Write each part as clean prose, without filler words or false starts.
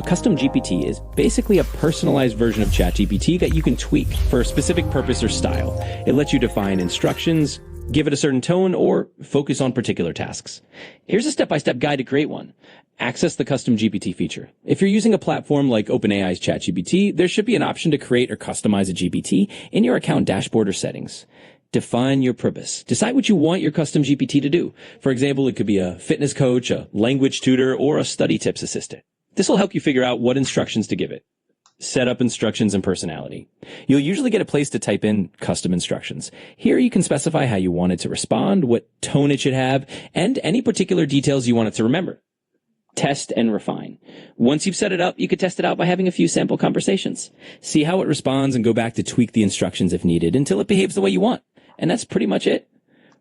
Custom GPT is basically a personalized version of ChatGPT that you can tweak for a specific purpose or style. It lets you define instructions, give it a certain tone, or focus on particular tasks. Here's a step-by-step guide to create one. Access the Custom GPT feature. If you're using a platform like OpenAI's ChatGPT, there should be an option to create or customize a GPT in your account dashboard or settings. Define your purpose. Decide what you want your Custom GPT to do. For example, it could be a fitness coach, a language tutor, or a study tips assistant. This will help you figure out what instructions to give it. Set up instructions and personality. You'll usually get a place to type in custom instructions. Here you can specify how you want it to respond, what tone it should have, and any particular details you want it to remember. Test and refine. Once you've set it up, you could test it out by having a few sample conversations. See how it responds and go back to tweak the instructions if needed until it behaves the way you want. And that's pretty much it.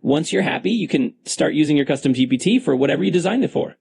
Once you're happy, you can start using your Custom GPT for whatever you designed it for.